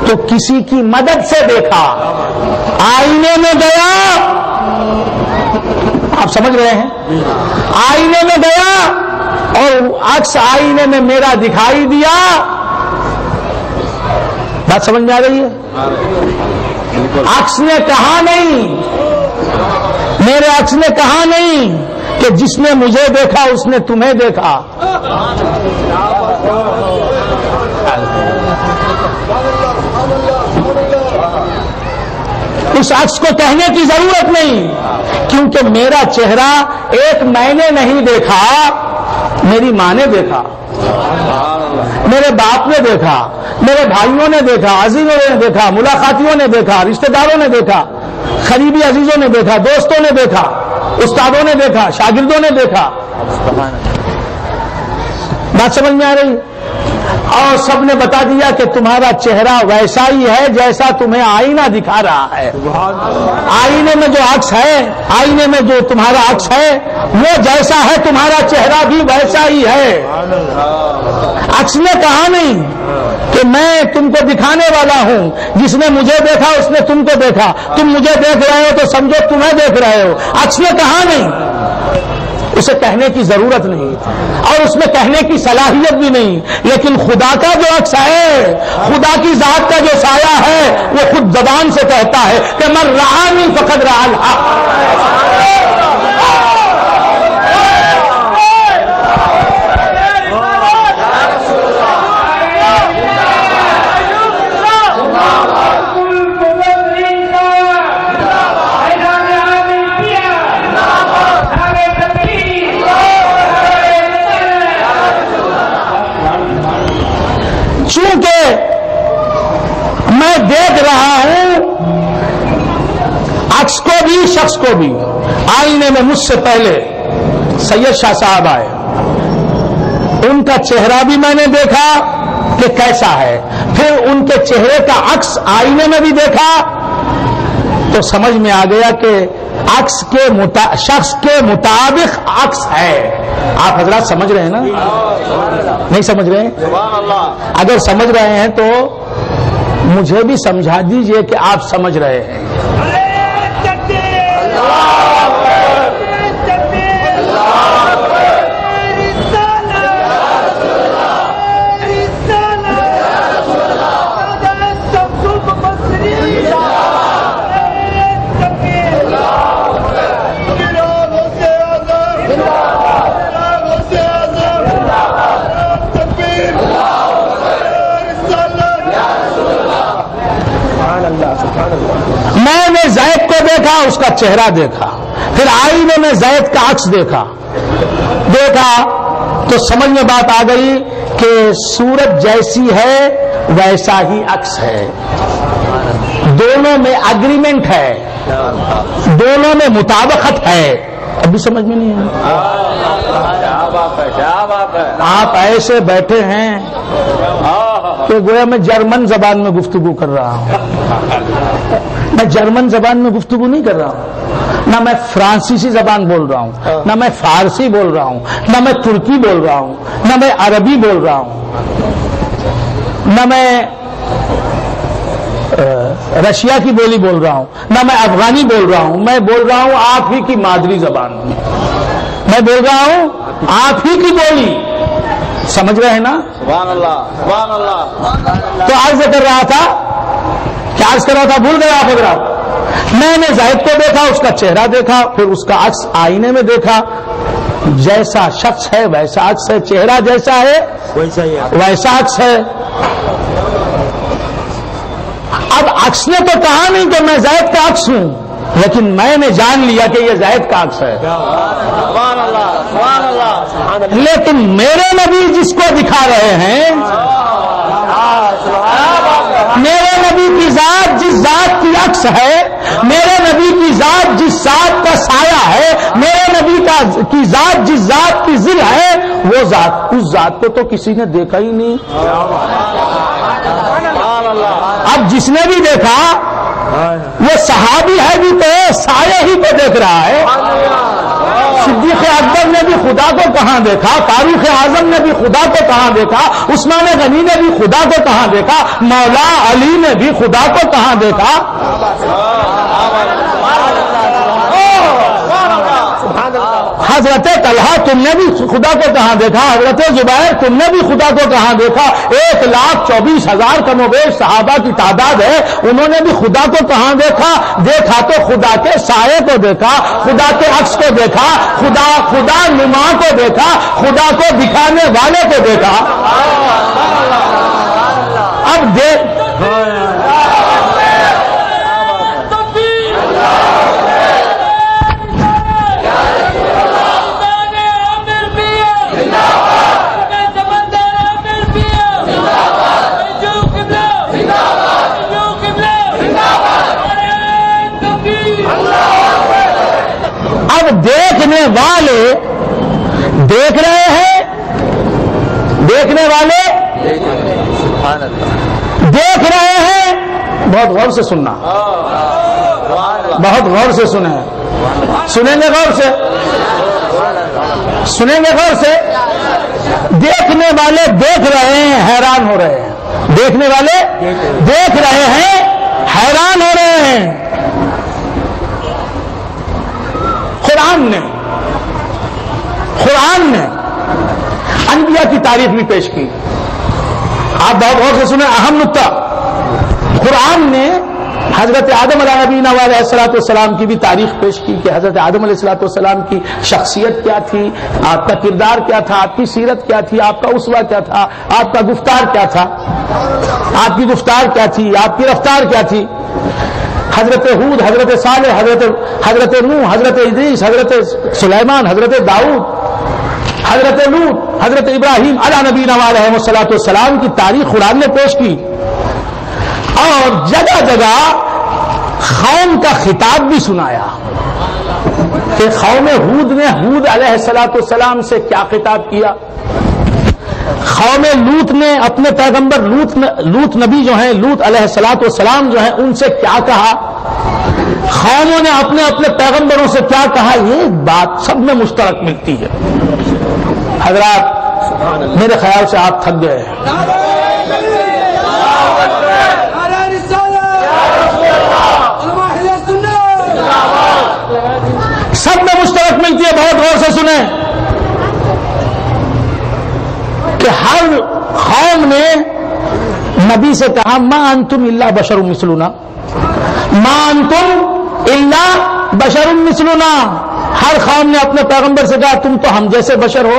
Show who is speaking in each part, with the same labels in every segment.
Speaker 1: تو کسی کی مدد سے دیکھا، آئینے میں گیا، آپ سمجھ رہے ہیں، آئینے میں گیا اور عکس آئینے میں میرا دکھائی دیا، بات سمجھ میں آ رہی ہے؟ عکس نے کہا نہیں، میرے عکس نے کہا نہیں کہ جس نے مجھے دیکھا اس نے تمہیں دیکھا، اس عکس کو کہنے کی ضرورت نہیں، کیونکہ میرا چہرہ ایک میں نے نہیں دیکھا، میری ماں نے دیکھا، میرے باپ نے دیکھا، میرے بھائیوں نے دیکھا، عزیزوں نے دیکھا، ملاقاتیوں نے دیکھا، رشتہ داروں نے دیکھا، قریبی عزیزوں نے دیکھا، دوستوں نے دیکھا، استادوں نے دیکھا، شاگردوں نے دیکھا، بات سمجھ میں آ رہی؟ اور سب نے بتا دیا کہ تمہارا چہرہ ویسا ہی ہے جیسا تمہیں آئینہ دکھا رہا ہے، آئینے میں جو عکس ہے، آئینے میں جو تمہارا عکس ہے وہ جیسا ہے تمہارا چہرہ بھی ویسا ہی ہے۔ عکس نے کہا نہیں کہ میں تم کو دکھانے والا ہوں، جس نے مجھے دیکھا اس نے تم کو دیکھا، تم مجھے دیکھ رہے ہو تو سمجھو تمہیں دیکھ رہے ہو، عکس نے کہا نہیں، اسے کہنے کی ضرورت نہیں اور اس میں کہنے کی صلاحیت بھی نہیں، لیکن خدا کا جو عکس ہے، خدا کی ذات کا جو سایہ ہے وہ خود زبان سے کہتا ہے کہ من رآنی فقد رأى الحق۔ چونکہ میں دیکھ رہا ہوں عکس کو بھی شخص کو بھی، آئینے میں مجھ سے پہلے سید شاہ صاحب آئے، ان کا چہرہ بھی میں نے دیکھا کہ کیسا ہے، پھر ان کے چہرے کا عکس آئینے میں بھی دیکھا تو سمجھ میں آ گیا کہ عکس کے شخص کے مطابق عکس ہے۔ آپ حضرات سمجھ رہے ہیں نا؟ نہیں سمجھ رہے ہیں؟ اگر سمجھ رہے ہیں تو مجھے بھی سمجھا دیجئے کہ آپ سمجھ رہے ہیں۔ میں نے زید کو دیکھا، اس کا چہرہ دیکھا، پھر آئینے میں زید کا عکس دیکھا تو سمجھ میں بات آ گئی کہ صورت جیسی ہے ویسا ہی عکس ہے، دونوں میں اگریمنٹ ہے، دونوں میں مطابقت ہے۔ ابھی سمجھ میں نہیں ہے؟ آپ ایسے بیٹھے ہیں کہ گویا میں جرمن زبان میں گفتگو کر رہا ہوں۔ میں جرمن زبان میں گفتگو نہیں کر رہا ہوں، نہ میں فرانسیسی زبان بول رہا ہوں، نہ میں فارسی بول رہا ہوں، نہ میں ترکی بول رہا ہوں، نہ میں عربی بول رہا ہوں، نہ میں رشیا کی بولی بول رہا ہوں، نہ میں افغانی بول رہا ہوں، میں بول رہا ہوں آپ ہی کی مادری زبان میں بول رہا ہوں، آپ ہی کی بولی، سمجھ رہے ہیں نا؟ سبحان اللہ سبحان اللہ۔ تو عرض کر رہا تھا، کیا عرض کر رہا تھا، بھول گئے آپ حضرات؟ میں نے زید کو دیکھا، اس کا چہرہ دیکھا، پھر اس کا عکس آئینے میں دیکھا، جیسا شخص ہے ویسا عکس ہے، چہرہ جیسا ہے ویسا عکس ہے۔ اب عکس نے تو کہا نہیں کہ میں زید کا عکس ہوں، لیکن میں نے جان لیا کہ یہ زید کا عکس ہے۔ لیکن میرے نبی جس کو دکھا رہے ہیں، میرے نبی کی ذات جس ذات کی عکس ہے، میرے نبی کی ذات جس ذات کا سایہ ہے، میرے نبی کی ذات جس ذات کی ذل ہے، وہ ذات، اس ذات کو تو کسی نے دیکھا ہی نہیں۔ اب جس نے بھی دیکھا وہ صحابی ہے بھی تو سایہ ہی پہ دیکھ رہا ہے، صدیق اکبر نے بھی خدا کو کہاں دیکھا، فاروق اعظم نے بھی خدا کو کہاں دیکھا، عثمان غنی نے بھی خدا کو کہاں دیکھا، مولا علی نے بھی خدا کو کہاں دیکھا؟ حضرت طلحہ تم نے بھی خدا کو کہاں دیکھا، حضرت زبیر تم نے بھی خدا کو کہاں دیکھا، 1,24,000 کم و بیش صحابہ کی تعداد ہے، انہوں نے بھی خدا کو کہاں دیکھا؟ دیکھا تو خدا کے سائے کو دیکھا، خدا کے عکس کو دیکھا، خدا نما کو دیکھا، خدا کو دکھانے والے کو دیکھا۔ اب دیکھ دیکھنے والے دیکھ رہے ہیں، دیکھنے والے دیکھ رہے ہیں۔ بہت غور سے سننا، بہت غور سے سنیں، سنیں گے غور سے، سنیں گے غور سے۔ دیکھنے والے دیکھ رہے ہیں، حیران ہو رہے ہیں، دیکھنے والے دیکھ رہے ہیں، حیران ہو رہے ہیں۔ قرآن نے انبیاء کی تاریخ بھی پیش کی۔ آپ بہت غور سے سنیں، اہم نکتہ، قرآن نے حضرت آدم علیہ نبینا علیہ الصلوۃ والسلام کی بھی تاریخ پیش کی کہ حضرت آدم علیہ الصلوۃ والسلام کی شخصیت کیا تھی، آپ کا کردار کیا تھا، آپ کی سیرت کیا تھی، آپ کا اسوہ کیا تھا، آپ کا گفتار کیا تھا، آپ کی گفتار کیا تھی، آپ کی رفتار کیا تھی۔ حضرت ہود، حضرت صالح، حضرت نوح، حضرت ادریس، حضرت سلیمان، حضرت داؤد، حضرت لوط، حضرت ابراہیم علیہ نبینا علیہ الصلوۃ والسلام کی تاریخ قرآن نے پیش کی، اور جگہ جگہ قوم کا خطاب بھی سنایا کہ قوم ہود نے ہود علیہ الصلوۃ والسلام سے کیا خطاب کیا، قوم لوط نے اپنے پیغمبر لوط نبی جو ہیں، لوط علیہ الصلوۃ والسلام جو ہیں، ان سے کیا کہا، قوموں نے اپنے اپنے پیغمبروں سے کیا کہا۔ یہ بات سب میں مشترک ملتی ہے۔ حضرات میرے خیال سے آپ تھک گئے ہیں، سب میں مشترک ملتی ہے، بہت غور سے سنیں کہ ہر قوم نے نبی سے کہا ما انتم الا بشر مثلنا، ما انتم الا بشر مثلنا۔ ہر قوم نے اپنے پیغمبر سے کہا تم تو ہم جیسے بشر ہو۔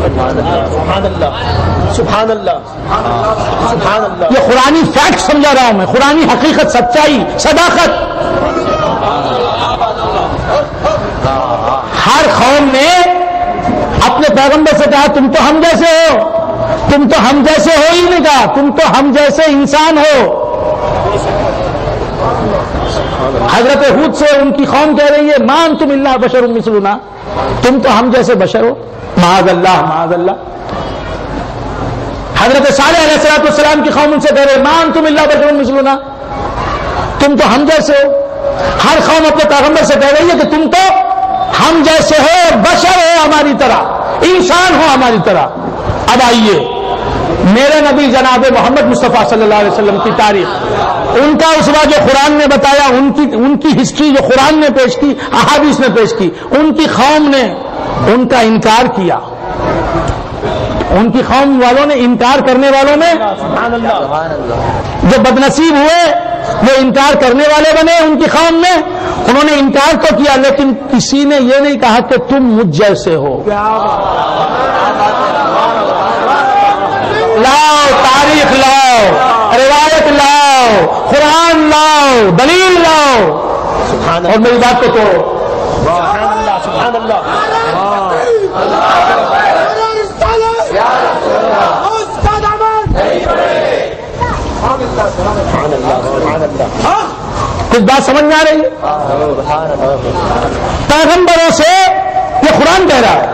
Speaker 2: سبحان اللہ، سبحان اللہ۔
Speaker 1: یہ قرآنی فیکٹ سمجھا رہا ہوں میں، قرآنی حقیقت، سچائی، صداقت۔ ہر قوم نے اپنے پیغمبر سے کہا تم تو ہم جیسے ہو، تم تو ہم جیسے ہو ہی نہیں کہا، تم تو ہم جیسے انسان ہو۔ حضرت ہود سے ان کی قوم کہہ رہی ہے ما انتم الا بشر مثلنا، تم تو ہم جیسے بشر ہو، معاذ اللہ معاذ اللہ۔ حضرت صالح علیہ السلام کی قوم ان سے کہہ رہے ما انتم الا بشر مثلنا، تم تو ہم جیسے ہو۔ ہر قوم اپنے پیغمبر سے کہہ رہی ہے کہ تم تو ہم جیسے ہو، بشر ہو ہماری طرح، انسان ہو ہماری طرح۔ اب آئیے میرے نبی جناب محمد مصطفیٰ صلی اللہ علیہ وسلم کی تاریخ، ان کا اسوہ جو قرآن نے بتایا، ان کی ہسٹری جو قرآن نے پیش کی، احادیث نے پیش کی، ان کی قوم نے ان کا انکار کیا، ان کی قوم والوں نے انکار کرنے والوں میں جو بدنصیب ہوئے وہ انکار کرنے والے بنے۔ ان کی قوم میں انہوں نے انکار تو کیا، لیکن کسی نے یہ نہیں کہا کہ تم مجھ جیسے ہو۔ لاؤ تاریخ، لاؤ روایت، لاؤ قرآن، لاؤ دلیل، لاؤ اور میری بات کو توڑو۔
Speaker 2: سبحان اللہ۔
Speaker 1: کچھ بات سمجھ میں آ رہی ہے؟ پیغمبروں سے یہ قرآن کہہ رہا ہے،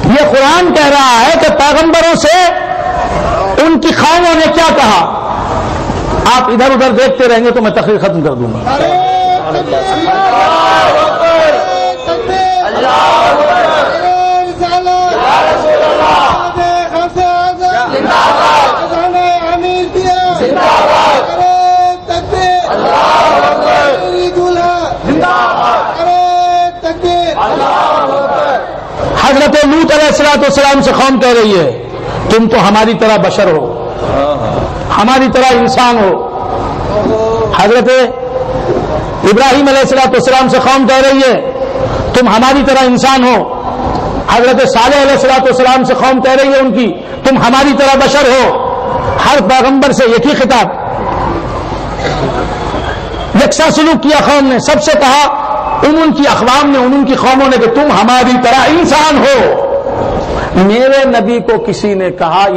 Speaker 1: یہ قرآن کہہ رہا ہے کہ پیغمبروں سے ان کی قوموں نے کیا کہا۔ آپ ادھر ادھر دیکھتے رہیں گے تو میں تقریر ختم کر دوں گا۔ حضرت لوط علیہ السلام سے قوم کہہ رہی ہے تم تو ہماری طرح بشر ہو، ہماری طرح انسان ہو۔ حضرت ابراہیم علیہ السلام سے قوم کہہ رہی ہے تم ہماری طرح انسان ہو۔ حضرت صالح علیہ السلام سے قوم کہہ رہی ہے ان کی تم ہماری طرح بشر ہو۔ ہر پیغمبر سے ایک ہی خطاب، یکساں سلوک کیا قوم نے، سب سے کہا ان کی اقوام نے، ان کی قوموں نے کہ تم ہماری طرح انسان ہو۔ میرے نبی کو کسی نے کہا